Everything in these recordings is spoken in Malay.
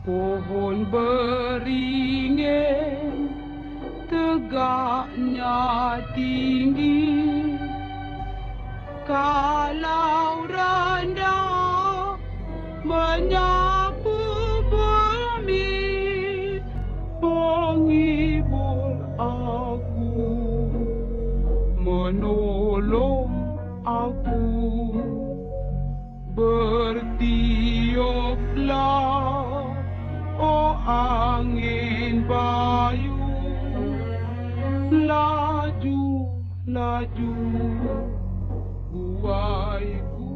Pohon beringin tegaknya tinggi, kalau rendah menyapu bumi, menghibur aku, menolong aku. Bertiuplah, oh angin bayu, laju, laju, buaiku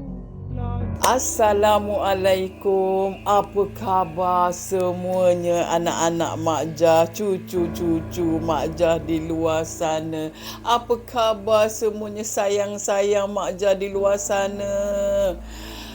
laju. Assalamualaikum. Apa khabar semuanya anak-anak Mak Jah, cucu-cucu Mak Jah di luar sana? Apa khabar semuanya sayang-sayang Mak Jah di luar sana?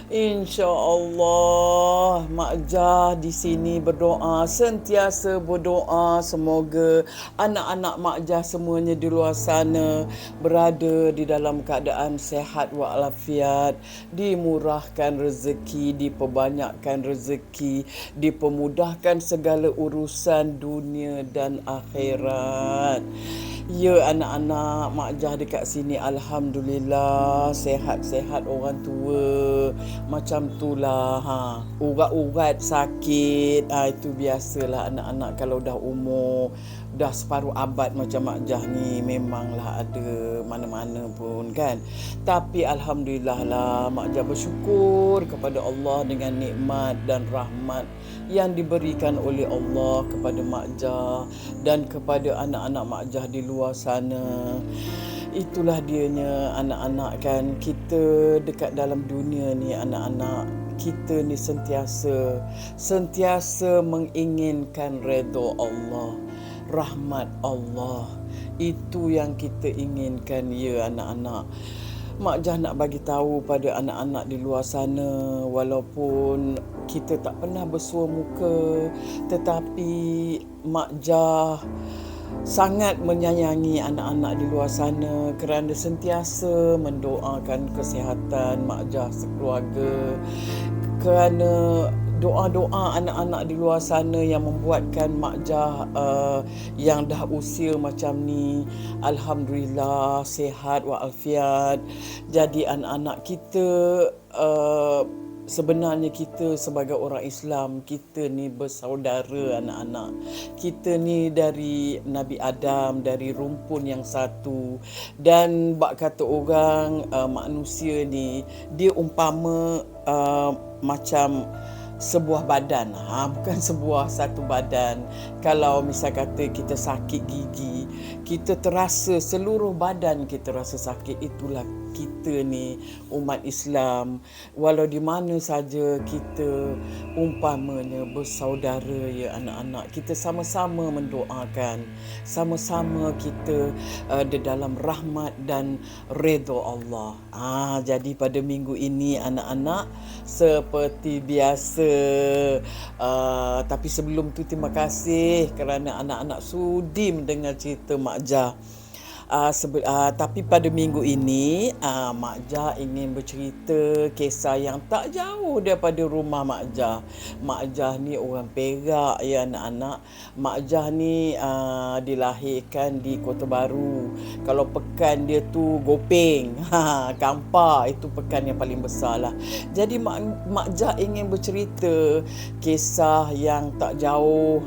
InsyaAllah Mak Jah di sini berdoa, sentiasa berdoa semoga anak-anak Mak Jah semuanya di luar sana berada di dalam keadaan sehat walafiat, dimurahkan rezeki, diperbanyakkan rezeki, dipermudahkan segala urusan dunia dan akhirat. Ya anak-anak Mak Jah dekat sini alhamdulillah sehat-sehat, orang tua macam itulah urat-urat sakit, itu biasalah anak-anak kalau dah umur dah separuh abad macam Mak Jah ni, memanglah ada mana-mana pun kan. Tapi alhamdulillah lah Mak Jah bersyukur kepada Allah dengan nikmat dan rahmat yang diberikan oleh Allah kepada Mak Jah dan kepada anak-anak Mak Jah di luar sana. Itulah dianya anak-anak kan, kita dekat dalam dunia ni anak-anak, kita ni sentiasa menginginkan redha Allah, rahmat Allah. Itu yang kita inginkan ya anak-anak. Mak Jah nak bagi tahu pada anak-anak di luar sana, walaupun kita tak pernah bersua muka, tetapi Mak Jah sangat menyayangi anak-anak di luar sana kerana sentiasa mendoakan kesihatan Mak Jah sekeluarga, kerana doa-doa anak-anak di luar sana yang membuatkan Mak Jah yang dah usia macam ni alhamdulillah sihat walafiat. Jadi anak-anak kita sebenarnya kita sebagai orang Islam, kita ni bersaudara anak-anak. Kita ni dari Nabi Adam, dari rumpun yang satu. Dan bak kata orang manusia ni dia umpama macam sebuah badan, bukan sebuah satu badan. Kalau misal kata kita sakit gigi, kita terasa seluruh badan kita rasa sakit. Itulah kita ni umat Islam, walau di mana saja kita umpamanya bersaudara ya anak-anak. Kita sama-sama mendoakan, sama-sama kita di dalam rahmat dan redha Allah. Jadi pada minggu ini anak-anak seperti biasa, tapi sebelum tu terima kasih kerana anak-anak sudi mendengar cerita Mak Jah. Tapi pada minggu ini Mak Jah ingin bercerita kisah yang tak jauh daripada rumah Mak Jah. Mak Jah ni orang Perak ya anak-anak. Mak Jah ni dilahirkan di Kota Baru. Kalau pekan dia tu Gopeng, Kampar itu pekan yang paling besar lah. Jadi Mak Jah ingin bercerita kisah yang tak jauh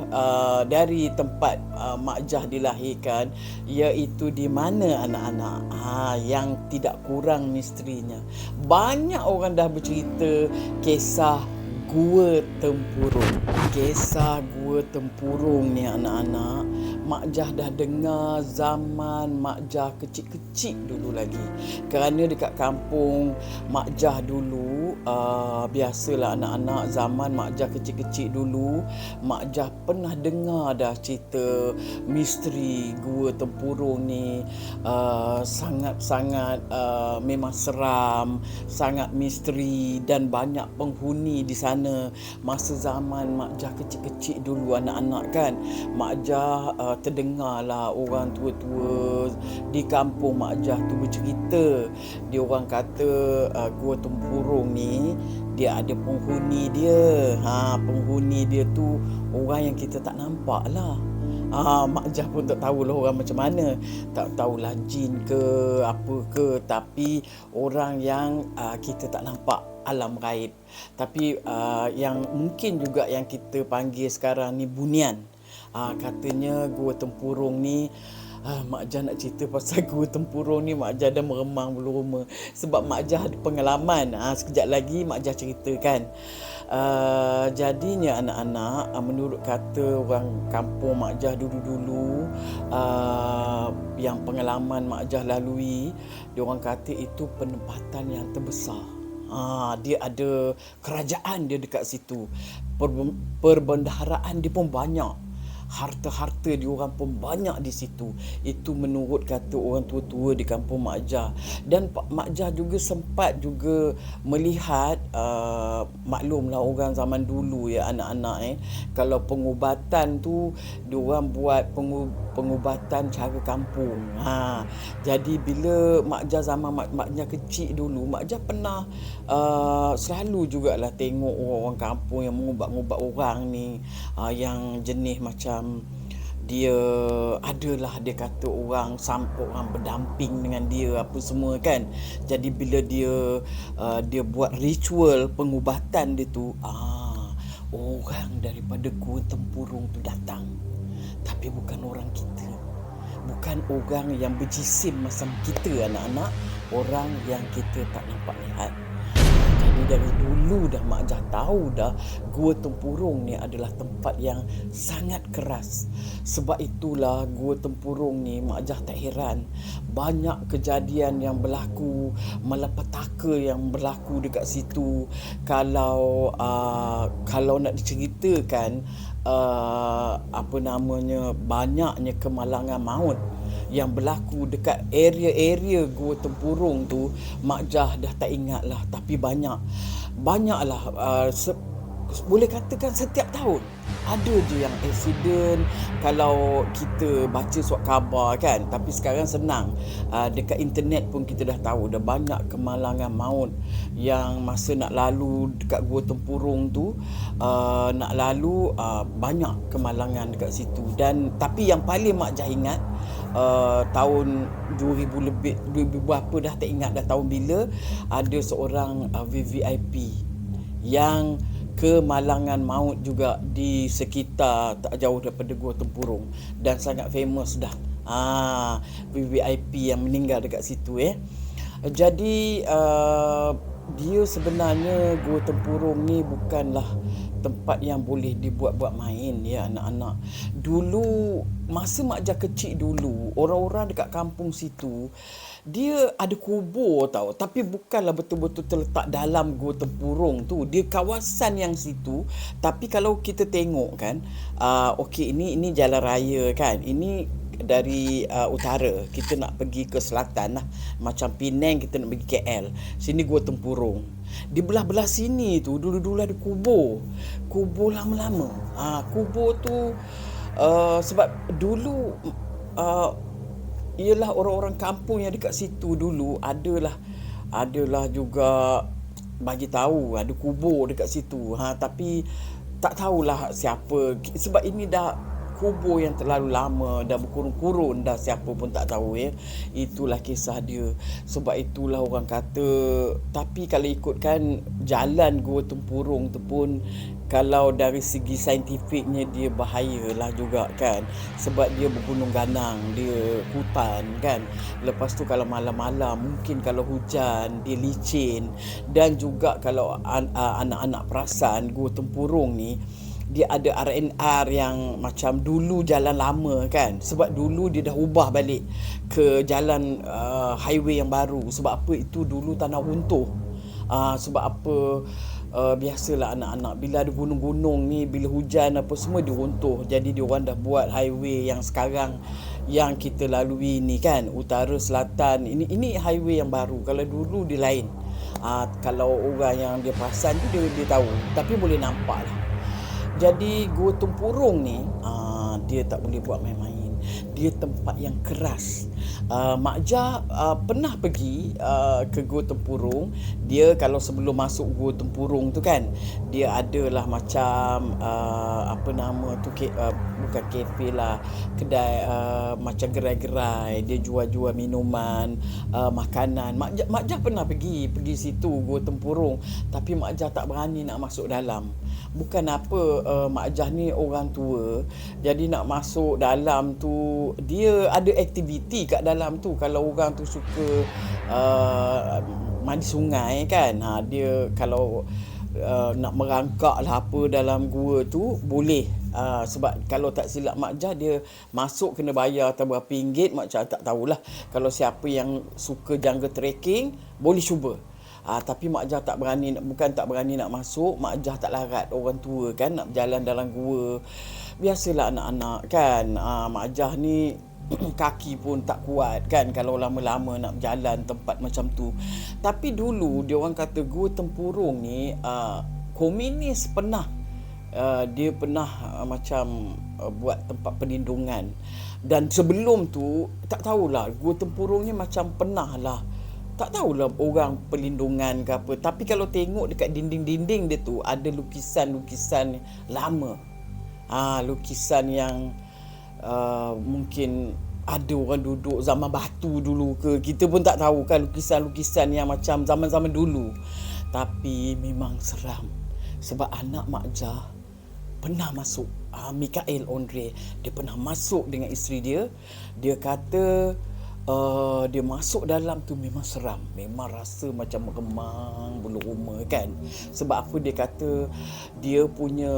dari tempat Mak Jah dilahirkan, iaitu di mana anak-anak yang tidak kurang misterinya. Banyak orang dah bercerita kisah Gua Tempurung. Kisah Gua Tempurung ni anak-anak, Mak Jah dah dengar zaman Mak Jah kecil-kecil dulu lagi. Kerana dekat kampung Mak Jah dulu, biasalah anak-anak, zaman Mak Jah kecil-kecil dulu, Mak Jah pernah dengar dah cerita misteri Gua Tempurung ni. Sangat-sangat memang seram, sangat misteri dan banyak penghuni di sana masa zaman Mak Jah kecil-kecil dulu anak-anak kan. Mak Jah terdengarlah orang tua-tua di kampung Mak Jah tu bercerita. Dia orang kata Gua Tempurung ni ni dia ada penghuni dia. Penghuni dia tu orang yang kita tak nampak lah. Mak Jah pun tak tahulah orang macam mana. Tak tahulah jin ke apa ke, tapi orang yang kita tak nampak, alam gaib. Tapi yang mungkin juga yang kita panggil sekarang ni bunian. Katanya Gua Tempurung ni, Mak Jah nak cerita pasal Gua Tempurung ni, Mak Jah dah meremang bulu roma. Sebab Mak Jah ada pengalaman. Sekejap lagi Mak Jah ceritakan. Jadinya anak-anak, menurut kata orang kampung Mak Jah dulu-dulu, yang pengalaman Mak Jah lalui, diorang kata itu penempatan yang terbesar. Dia ada kerajaan dia dekat situ. Perbendaharaan dia pun banyak. Harta-harta diorang pun banyak di situ. Itu menurut kata orang tua-tua di kampung Mak Jah. Dan Mak Jah juga sempat juga melihat, maklumlah orang zaman dulu ya anak-anak, kalau pengubatan tu diorang buat pengubatan cara kampung. Jadi bila Mak Jah zaman Mak Jah kecil dulu, Mak Jah pernah selalu jugalah tengok orang kampung yang mengubat-ubat orang ni, yang jenis macam dia adalah, dia kata orang berdamping dengan dia apa semua kan. Jadi bila dia buat ritual pengubatan dia tu, orang daripada Gua Tempurung tu datang. Tapi bukan orang kita, bukan orang yang berjisim macam kita anak-anak, orang yang kita tak nampak lihat. Jadi dari dulu dah Mak Jah tahu dah Gua Tempurung ni adalah tempat yang sangat keras. Sebab itulah Gua Tempurung ni Mak Jah tak heran banyak kejadian yang berlaku, malapetaka yang berlaku dekat situ. Kalau nak diceritakan, banyaknya kemalangan maut yang berlaku dekat area-area Gua Tempurung tu, Mak Jah dah tak ingat lah. Tapi banyaklah, boleh katakan setiap tahun ada je yang aksiden. Kalau kita baca surat khabar kan, tapi sekarang senang, dekat internet pun kita dah tahu dah banyak kemalangan maut yang masa nak lalu dekat Gua Tempurung tu, banyak kemalangan dekat situ. Dan tapi yang paling Mak Jah ingat, tahun 2000 lebih, 2000 berapa dah tak ingat dah tahun bila, ada seorang VVIP yang kemalangan maut juga di sekitar tak jauh daripada Gua Tempurung, dan sangat famous dah. VVIP yang meninggal dekat situ. Jadi dia sebenarnya Gua Tempurung ni bukanlah tempat yang boleh dibuat-buat main ya anak-anak. Dulu masa Mak Jah kecil dulu, orang-orang dekat kampung situ dia ada kubur tau, tapi bukanlah betul-betul terletak dalam Gua Tempurung tu. Dia kawasan yang situ, tapi kalau kita tengok kan, okey, ini jalan raya kan, ini dari utara kita nak pergi ke selatan lah, macam Penang kita nak pergi KL, sini Gua Tempurung. Di belah-belah sini tu dulu-dulu ada kubur lama-lama. Kubur tu sebab dulu ialah orang-orang kampung yang dekat situ dulu adalah juga bagi tahu ada kubur dekat situ. Tapi tak tahulah siapa, sebab ini dah kubur yang terlalu lama, dah berkurun-kurun dah, siapa pun tak tahu ya. Itulah kisah dia. Sebab itulah orang kata, tapi kalau ikutkan jalan Gua Tempurung tu pun, kalau dari segi saintifiknya dia bahayalah juga kan. Sebab dia bergunung ganang, dia hutan kan. Lepas tu kalau malam-malam, mungkin kalau hujan dia licin. Dan juga kalau anak-anak perasan, Gua Tempurung ni dia ada R&R yang macam dulu jalan lama kan. Sebab dulu dia dah ubah balik ke jalan highway yang baru. Sebab apa? Itu dulu tanah runtuh. Sebab apa? Biasalah anak-anak, bila ada gunung-gunung ni, bila hujan apa semua dia runtuh. Jadi dia orang dah buat highway yang sekarang yang kita lalui ni kan, utara selatan. Ini highway yang baru. Kalau dulu dia lain. Kalau orang yang dia perasan tu dia tahu, tapi boleh nampak lah. Jadi Gua Tempurung ni dia tak boleh buat main-main. Dia tempat yang keras. Mak Jah pernah pergi ke Gua Tempurung. Dia kalau sebelum masuk Gua Tempurung tu kan, dia adalah macam apa nama tu, bukan kafe lah, kedai macam gerai-gerai. Dia jual-jual minuman, makanan. Mak Jah pernah pergi situ Gua Tempurung, tapi Mak Jah tak berani nak masuk dalam. Bukan apa, Mak Jah ni orang tua, jadi nak masuk dalam tu, dia ada aktiviti kat dalam tu. Kalau orang tu suka mandi sungai kan, dia kalau nak merangkak lah apa dalam gua tu boleh. Sebab kalau tak silap Mak Jah, dia masuk kena bayar atau berapa ringgit, Mak Jah tak tahulah. Kalau siapa yang suka jungle trekking boleh cuba. Tapi Mak Jah tak berani, bukan tak berani nak masuk, Mak Jah tak larat, orang tua kan nak berjalan dalam gua. Biasalah anak-anak kan, Mak Jah ni kaki pun tak kuat kan kalau lama-lama nak berjalan tempat macam tu. Tapi dulu dia orang kata Gua Tempurung ni komunis pernah, dia pernah macam buat tempat perlindungan. Dan sebelum tu tak tahulah, Gua Tempurung ni macam pernah lah, tak tahulah orang perlindungan ke apa. Tapi kalau tengok dekat dinding-dinding dia tu ada lukisan-lukisan lama. Lukisan yang mungkin ada orang duduk zaman batu dulu ke, kita pun tak tahu kan, lukisan-lukisan yang macam zaman-zaman dulu. Tapi memang seram. Sebab anak Mak Jah pernah masuk, Mikael Andre, dia pernah masuk dengan isteri dia. Dia kata dia masuk dalam tu memang seram, memang rasa macam meremang bulu roma kan. Sebab apa? Dia kata dia punya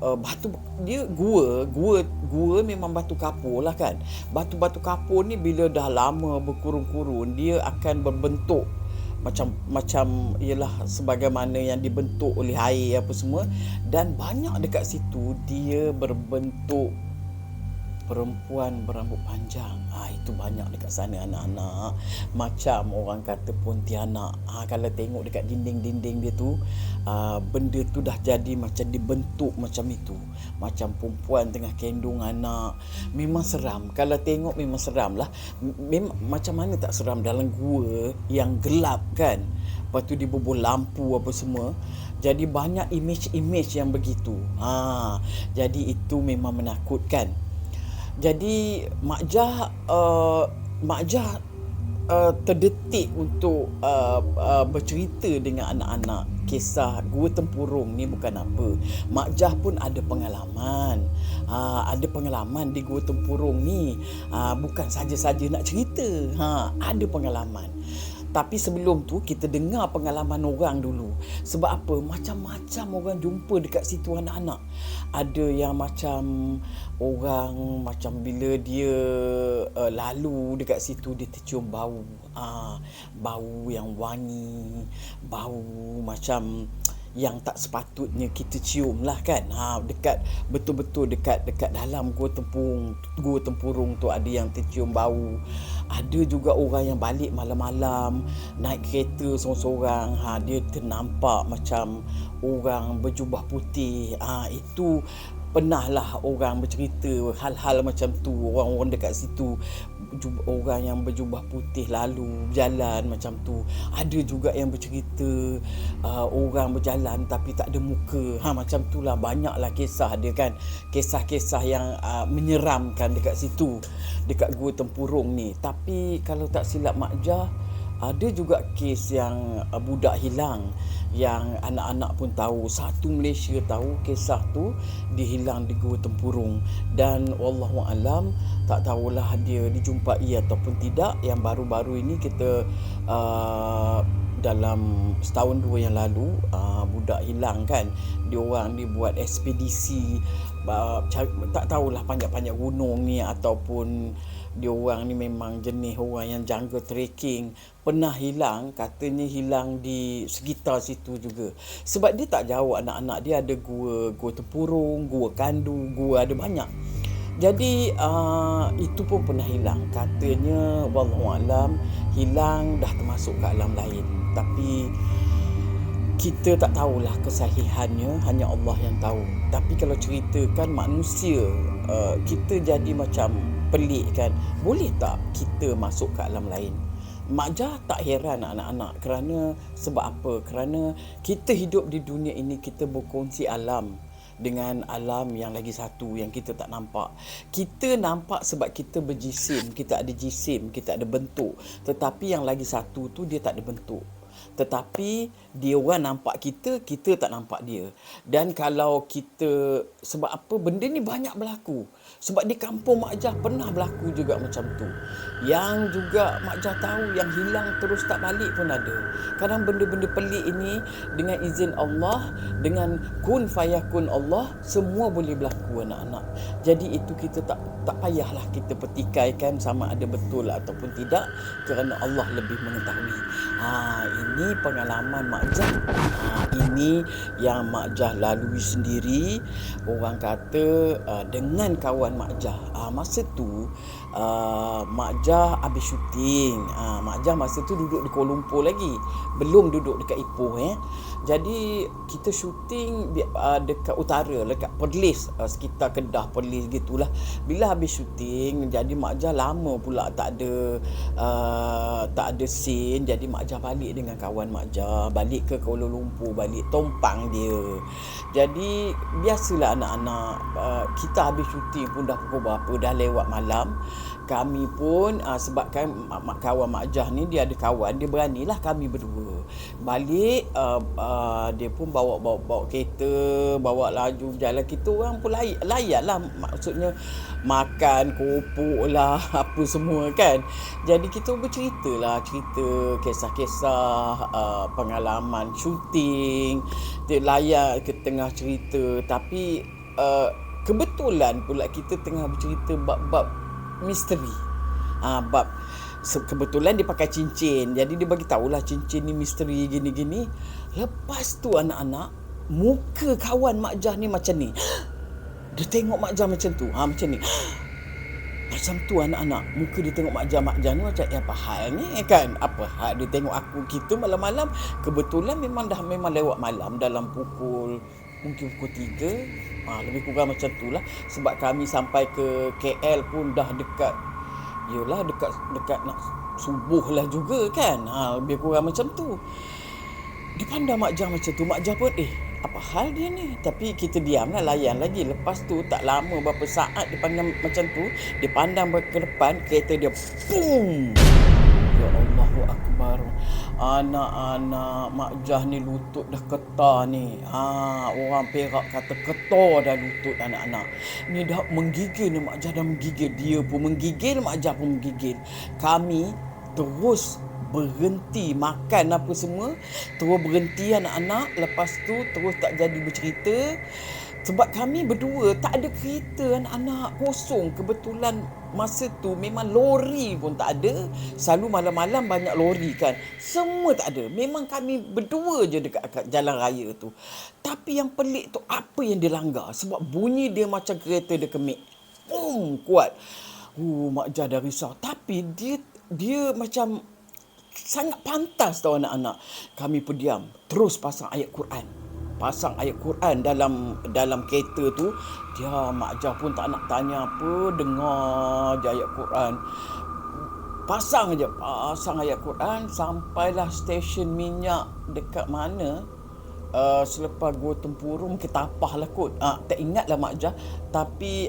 batu, dia gua memang batu kapur lah kan. Batu-batu kapur ni bila dah lama berkurun-kurun, dia akan berbentuk macam ialah sebagaimana yang dibentuk oleh air apa semua. Dan banyak dekat situ dia berbentuk perempuan berambut panjang. Itu banyak dekat sana anak-anak. Macam orang kata Pontianak. Kalau tengok dekat dinding-dinding dia tu, benda tu dah jadi macam dibentuk macam itu. Macam perempuan tengah kendung anak. Memang seram. Kalau tengok memang seram lah. Macam mana tak seram dalam gua yang gelap kan. Lepas tu dibubur lampu apa semua. Jadi banyak image-image yang begitu. Jadi itu memang menakutkan. Jadi Mak Jah terdetik untuk bercerita dengan anak-anak. Kisah Gua Tempurung ni bukan apa. Mak Jah pun ada pengalaman. Ada pengalaman di Gua Tempurung ni. Bukan saja-saja nak cerita. Ada pengalaman. Tapi sebelum tu kita dengar pengalaman orang dulu. Sebab apa? Macam-macam orang jumpa dekat situ anak-anak. Ada yang macam orang macam bila dia lalu dekat situ dia tercium bau. Bau yang wangi, bau macam yang tak sepatutnya kita cium lah kan. Dekat betul-betul dekat dalam Gua Tempurung tu ada yang tercium bau. Ada juga orang yang balik malam-malam naik kereta seorang-seorang, dia ternampak macam orang berjubah putih. Itu pernah lah orang bercerita hal-hal macam tu. Orang-orang dekat situ, orang yang berjubah putih lalu berjalan macam tu. Ada juga yang bercerita orang berjalan tapi tak ada muka. Macam tu lah, banyaklah kisah dia kan. Kisah-kisah yang menyeramkan dekat situ, dekat Gua Tempurung ni. Tapi kalau tak silap Mak Jah, ada juga kes yang budak hilang, yang anak-anak pun tahu, satu Malaysia tahu kisah tu, dia hilang di Gua Tempurung. Dan wallahualam, tak tahulah dia dijumpai ataupun tidak. Yang baru-baru ini kita dalam setahun dua yang lalu, budak hilang kan. Dia orang ni buat ekspedisi, tak tahulah panjat-panjat gunung ni ataupun dia orang ni memang jenis orang yang jungle trekking. Pernah hilang, katanya hilang di sekitar situ juga. Sebab dia tak jauh anak-anak, dia ada Gua Tempurung, Gua Kandu, gua ada banyak. Jadi itu pun pernah hilang. Katanya wallahualam hilang dah termasuk ke alam lain. Tapi kita tak tahulah kesahihannya, hanya Allah yang tahu. Tapi kalau ceritakan manusia, kita jadi macam pelik kan. Boleh tak kita masuk ke alam lain? Mak Jah tak heran anak-anak kerana sebab apa? Kerana kita hidup di dunia ini, kita berkongsi alam dengan alam yang lagi satu yang kita tak nampak. Kita nampak sebab kita berjisim, kita ada jisim, kita ada bentuk. Tetapi yang lagi satu tu dia tak ada bentuk. Tetapi dia orang nampak kita, kita tak nampak dia. Dan kalau kita, sebab apa benda ni banyak berlaku. Sebab di kampung Mak Jah pernah berlaku juga macam tu. Yang juga Mak Jah tahu yang hilang terus tak balik pun ada. Kadang benda-benda pelik ini dengan izin Allah, dengan kun fayakun Allah, semua boleh berlaku anak-anak. Jadi itu kita tak payahlah kita petikaikan sama ada betul ataupun tidak, kerana Allah lebih mengetahui. Ini pengalaman Mak Jah. Ini yang Mak Jah lalui sendiri. Orang kata dengan kawan Mak Jah. Masa tu Mak Jah habis syuting. Mak Jah masa tu duduk di Kuala Lumpur lagi. Belum duduk dekat Ipoh. Jadi kita syuting dekat utara, dekat Perlis, sekitar Kedah, Perlis gitulah. Bila habis syuting, jadi Mak Jah lama pula tak ada scene. Jadi Mak Jah balik dengan kawan Mak Jah, balik ke Kuala Lumpur, balik tompang dia. Jadi biasalah anak-anak, kita habis syuting pun dah pukul berapa, dah lewat malam. Kami pun sebabkan kawan Mak Jah ni dia ada kawan, dia beranilah kami berdua balik. Dia pun bawa kereta, bawa laju berjalan. Kita orang pun layan lah, maksudnya makan kopuk lah apa semua kan. Jadi kita bercerita lah, cerita kisah-kisah pengalaman syuting, dia layan ke tengah cerita. Tapi kebetulan pula kita tengah bercerita bab-bab misteri. Bab kebetulan dia pakai cincin. Jadi dia bagi tahulah cincin ni misteri gini-gini. Lepas tu anak-anak, muka kawan Mak Jah ni macam ni. Dia tengok Mak Jah macam tu. Macam ni. Macam tu anak-anak. Muka dia tengok Mak Jah ni macam apa hal ni kan? Apa hal dia tengok kita malam-malam. Kebetulan memang lewat malam, dalam mungkin pukul 3. Lebih kurang macam tu lah. Sebab kami sampai ke KL pun dah dekat, yelah dekat nak subuh lah juga kan. Lebih kurang macam tu. Dia pandang Mak Jah macam tu. Mak Jah pun apa hal dia ni? Tapi kita diam lah, layan lagi. Lepas tu tak lama, berapa saat dia pandang macam tu, dia pandang ke depan, kereta dia boom. Ya Allahu Akbar. Anak-anak, Mak Jah ni lutut dah ketar ni. Orang Perak kata ketar dah lutut anak-anak. Ni dah menggigil ni, Mak Jah dah menggigil. Dia pun menggigil, Mak Jah pun menggigil. Kami terus berhenti makan apa semua, terus berhenti anak-anak. Lepas tu terus tak jadi bercerita. Sebab kami berdua tak ada kereta anak-anak, kosong. Kebetulan masa tu memang lori pun tak ada. Selalu malam-malam banyak lori kan. Semua tak ada. Memang kami berdua je dekat jalan raya tu. Tapi yang pelik tu apa yang dia langgar. Sebab bunyi dia macam kereta dia kemik. Boom, kuat. Mak Jah dah risau. Tapi dia macam sangat pantas tau anak-anak. Kami pun diam. Terus pasang ayat Quran dalam kereta tu. Dia Mak Jah pun tak nak tanya apa, dengar je ayat Quran. Pasang ayat Quran. Sampailah stesen minyak dekat mana, selepas Gua Tempurung, mungkin Tapah lah kot. Tak ingatlah Mak Jah. Tapi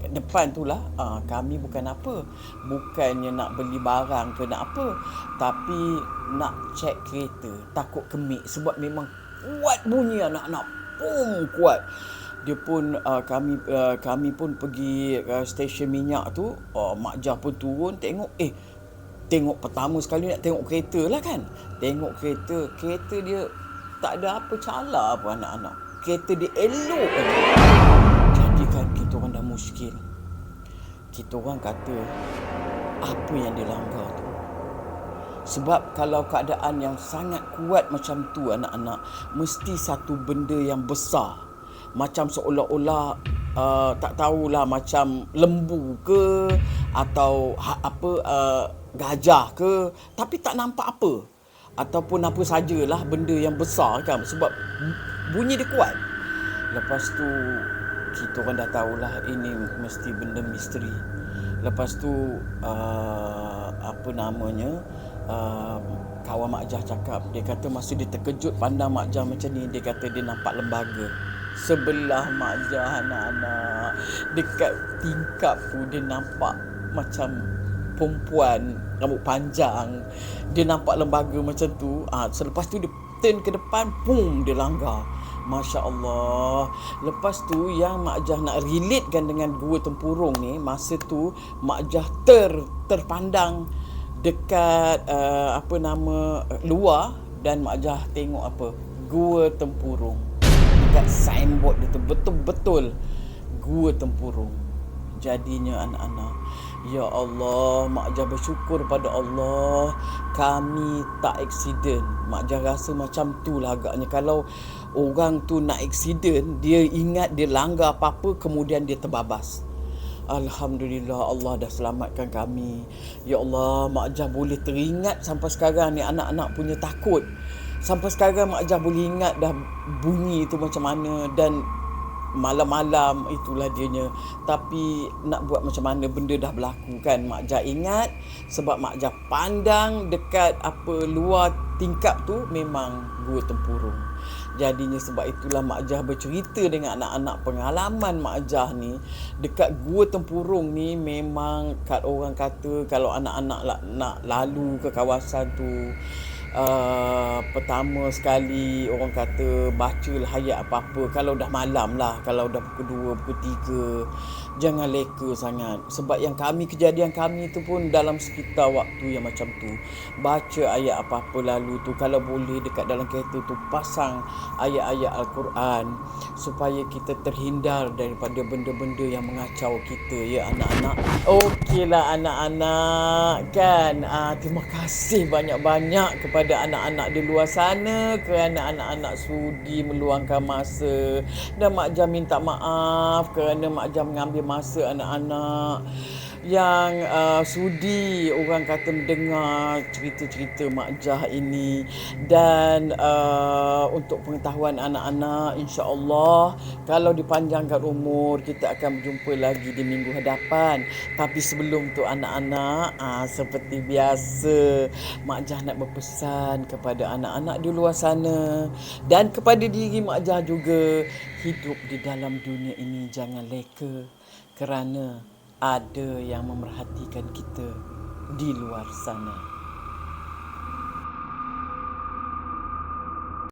depan tu lah, kami bukannya nak beli barang ke nak apa, tapi nak cek kereta, takut kemik. Sebab memang kuat bunyi anak-anak, boom, kuat. Dia pun kami pun pergi stesen minyak tu. Mak Jah pun turun tengok pertama sekali nak tengok kereta lah kan. Tengok kereta dia tak ada apa cala apa anak-anak. Kereta dia elok aja. Jadi kan kita orang dah muskil. Kita orang kata apa yang dia langgar tu. Sebab kalau keadaan yang sangat kuat macam tu anak-anak, mesti satu benda yang besar. Macam seolah-olah tak tahulah, macam lembu ke atau gajah ke, tapi tak nampak apa. Ataupun apa sajalah benda yang besar kan, sebab bunyi dia kuat. Lepas tu kita orang dah tahulah ini mesti benda misteri. Lepas tu apa namanya, kawan Mak Jah cakap, dia kata masa dia terkejut pandang Mak Jah macam ni, dia kata dia nampak lembaga sebelah Mak Jah. Anak-anak dekat tingkap tu dia nampak macam perempuan rambut panjang, dia nampak lembaga macam tu. Selepas tu dia turn ke depan, boom, dia langgar. Masya Allah. Lepas tu yang Mak Jah nak relatekan dengan Gua Tempurung ni, masa tu Mak Jah terpandang dekat luar, dan Mak Jah tengok apa? Gua Tempurung. Dekat signboard dia tu betul-betul Gua Tempurung. Jadinya anak-anak, ya Allah, Mak Jah bersyukur pada Allah kami tak aksiden. Mak Jah rasa macam tu lah agaknya. Kalau orang tu nak aksiden, dia ingat dia langgar apa-apa, kemudian dia terbabas. Alhamdulillah, Allah dah selamatkan kami. Ya Allah, Mak Jah boleh teringat sampai sekarang ni, anak-anak punya takut. Sampai sekarang Mak Jah boleh ingat dah bunyi tu macam mana, dan malam-malam itulah dianya. Tapi nak buat macam mana, benda dah berlaku kan. Mak Jah ingat sebab Mak Jah pandang dekat luar tingkap tu memang Gua Tempurung. Jadinya sebab itulah Mak Jah bercerita dengan anak-anak pengalaman Mak Jah ni dekat Gua Tempurung ni. Memang kat orang kata kalau anak-anak nak lalu ke kawasan tu, pertama sekali orang kata bacalah ayat apa-apa kalau dah malam lah. Kalau dah pukul 2, pukul 3, jangan leka sangat. Sebab yang kejadian kami tu pun dalam sekitar waktu yang macam tu. Baca ayat apa-apa lalu tu, kalau boleh dekat dalam kereta tu pasang ayat-ayat Al-Quran, supaya kita terhindar daripada benda-benda yang mengacau kita, ya anak-anak. Okeylah anak-anak kan. Terima kasih banyak-banyak kepada anak-anak di luar sana kerana anak-anak sudi meluangkan masa, dan Mak Jah minta maaf kerana Mak Jah mengambil masa anak-anak yang sudi orang kata mendengar cerita-cerita Mak Jah ini. Dan untuk pengetahuan anak-anak, insya-Allah kalau dipanjangkan umur, kita akan berjumpa lagi di minggu hadapan. Tapi sebelum tu anak-anak, seperti biasa, Mak Jah nak berpesan kepada anak-anak di luar sana dan kepada diri Mak Jah juga, hidup di dalam dunia ini jangan leka, kerana ada yang memerhatikan kita di luar sana.